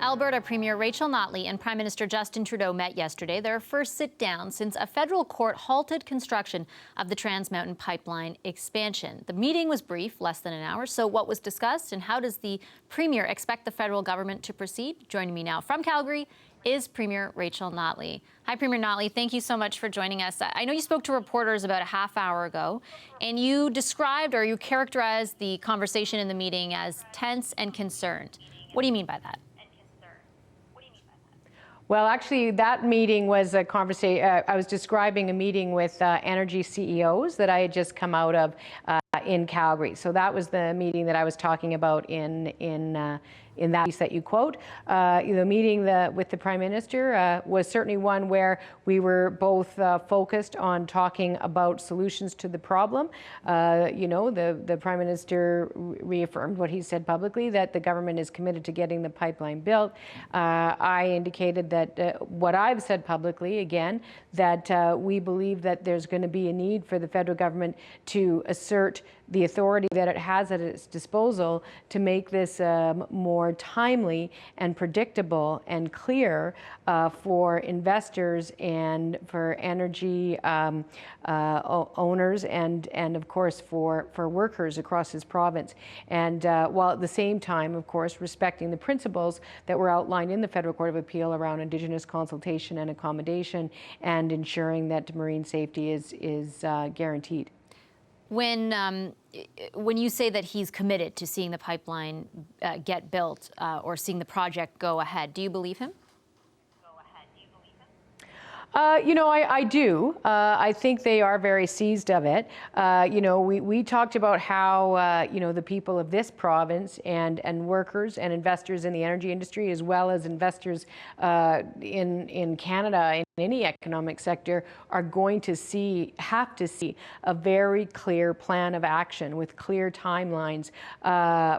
Alberta Premier Rachel Notley and Prime Minister Justin Trudeau met yesterday, their first sit-down since a federal court halted construction of the Trans Mountain Pipeline expansion. The meeting was brief, less than an hour. So what was discussed and how does the Premier expect the federal government to proceed? Joining me now from Calgary is Premier Rachel Notley. Hi, Premier Notley. Thank you so much for joining us. I know you spoke to reporters about a half hour ago, and you described or you characterized the conversation in the meeting as tense and concerned. What do you mean by that? Well, actually, that meeting was a conversation. I was describing a meeting with energy CEOs that I had just come out of in Calgary. So that was the meeting that I was talking about in that piece that you quote. The meeting with the Prime Minister was certainly one where we were both focused on talking about solutions to the problem. The Prime Minister reaffirmed what he said publicly, that the government is committed to getting the pipeline built. I indicated that what I've said publicly, again, that we believe that there's going to be a need for the federal government to assert the authority that it has at its disposal to make this more timely and predictable and clear for investors and for energy owners and of course for workers across this province. And while at the same time, of course, respecting the principles that were outlined in the Federal Court of Appeal around Indigenous consultation and accommodation and ensuring that marine safety is guaranteed. When you say that he's committed to seeing the pipeline get built or seeing the project go ahead, do you believe him? I do. I think they are very seized of it. We talked about how, the people of this province and workers and investors in the energy industry, as well as investors in Canada, in any economic sector, are going to have to see a very clear plan of action with clear timelines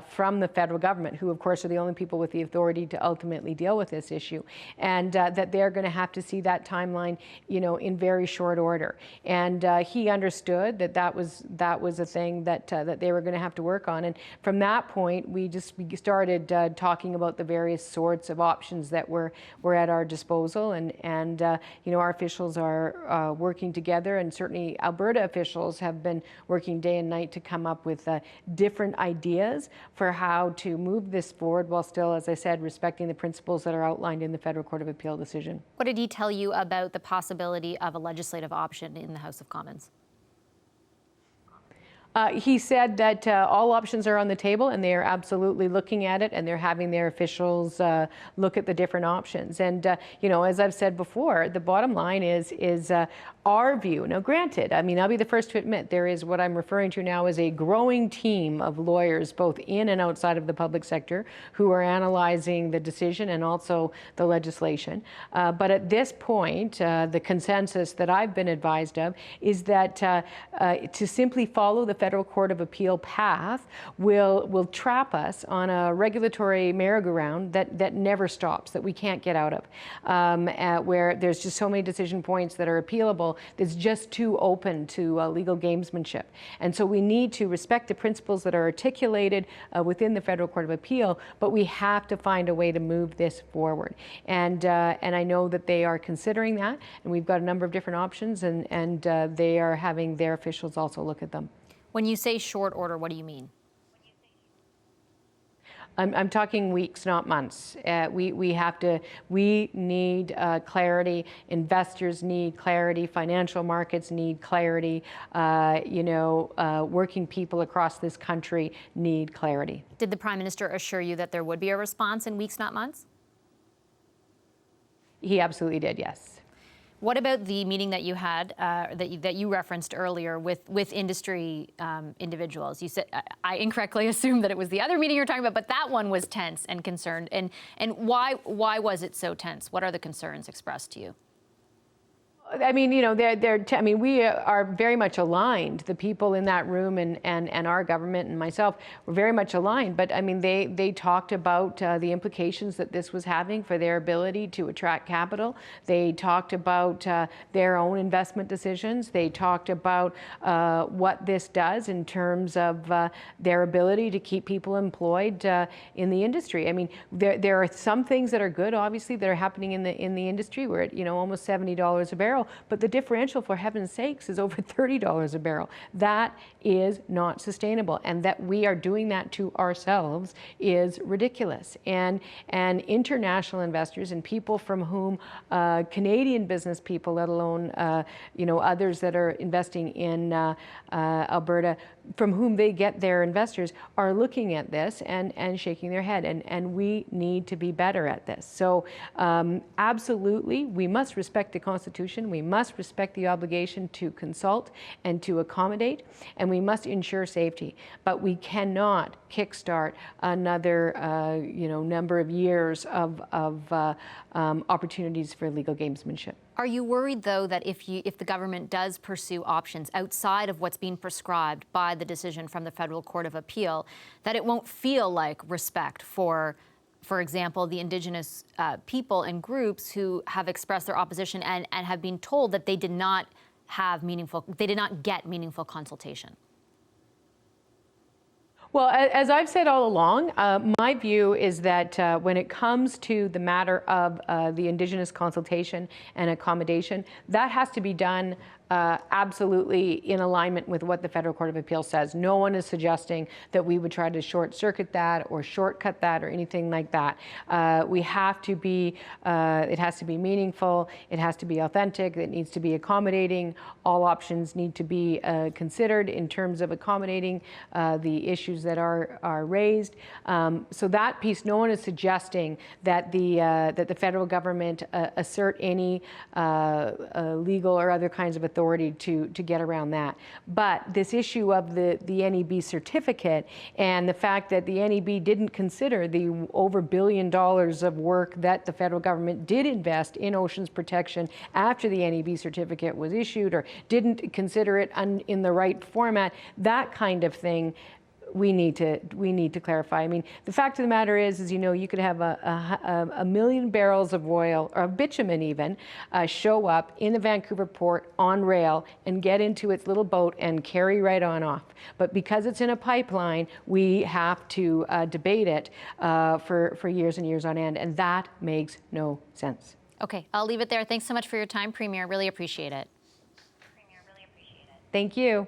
from the federal government, who, of course, are the only people with the authority to ultimately deal with this issue, and that they're going to have to see that timeline in very short order. And he understood that was a thing that they were going to have to work on. And from that point, we started talking about the various sorts of options that were at our disposal. And our officials are working together, and certainly Alberta officials have been working day and night to come up with different ideas for how to move this forward while still, as I said, respecting the principles that are outlined in the Federal Court of Appeal decision. What did he tell you about the possibility of a legislative option in the House of Commons? He said that all options are on the table, and they are absolutely looking at it, and they're having their officials look at the different options. And as I've said before, the bottom line is our view. Now, granted, I'll be the first to admit there is what I'm referring to now as a growing team of lawyers, both in and outside of the public sector, who are analyzing the decision and also the legislation. But at this point, the consensus that I've been advised of is that to simply follow the Federal Court of Appeal path will trap us on a regulatory merry-go-round that never stops, that we can't get out of, where there's just so many decision points that are appealable that's just too open to legal gamesmanship. And so we need to respect the principles that are articulated within the Federal Court of Appeal, but we have to find a way to move this forward. And I know that they are considering that, and we've got a number of different options, and they are having their officials also look at them. When you say short order, what do you mean? I'm talking weeks, not months. We need clarity. Investors need clarity. Financial markets need clarity. Working people across this country need clarity. Did the Prime Minister assure you that there would be a response in weeks, not months? He absolutely did, yes. What about the meeting that you had, that you referenced earlier with industry individuals? You said, I incorrectly assumed that it was the other meeting you're talking about, but that one was tense and concerned. And why was it so tense? What are the concerns expressed to you? I mean, you know, I mean, we are very much aligned. The people in that room and our government and myself were very much aligned. But I mean, they talked about the implications that this was having for their ability to attract capital. They talked about their own investment decisions. They talked about what this does in terms of their ability to keep people employed in the industry. I mean, there are some things that are good, obviously, that are happening in the industry. We're at, you know, almost $70 a barrel. But the differential, for heaven's sakes, is over $30 a barrel. That is not sustainable, and that we are doing that to ourselves is ridiculous. And international investors and people from whom Canadian business people, let alone you know, others that are investing in Alberta, from whom they get their investors, are looking at this and shaking their head. And we need to be better at this. So absolutely, we must respect the Constitution. We must respect the obligation to consult and to accommodate, and we must ensure safety. But we cannot kickstart another you know, number of years of opportunities for illegal gamesmanship. Are you worried, though, that if the government does pursue options outside of what's being prescribed by the decision from the Federal Court of Appeal, that it won't feel like respect for example, the Indigenous people and groups who have expressed their opposition and have been told that they did not get meaningful consultation? Well, as I've said all along, my view is that when it comes to the matter of the Indigenous consultation and accommodation, that has to be done absolutely in alignment with what the Federal Court of Appeal says. No one is suggesting that we would try to short-circuit that or shortcut that or anything like that. We have to be, it has to be meaningful, it has to be authentic, it needs to be accommodating. All options need to be considered in terms of accommodating the issues that are raised. So that piece, no one is suggesting that the federal government assert any legal or other kinds of authority to get around that. But this issue of the NEB certificate and the fact that the NEB didn't consider the over $1 billion of work that the federal government did invest in oceans protection after the NEB certificate was issued, or didn't consider it in the right format, that kind of thing, we need to clarify. I mean, the fact of the matter is, you know, you could have a million barrels of oil, or bitumen even, show up in the Vancouver port on rail and get into its little boat and carry right on off. But because it's in a pipeline, we have to debate it for years and years on end, and that makes no sense. Okay, I'll leave it there. Thanks so much for your time, Premier. Really appreciate it. Thank you.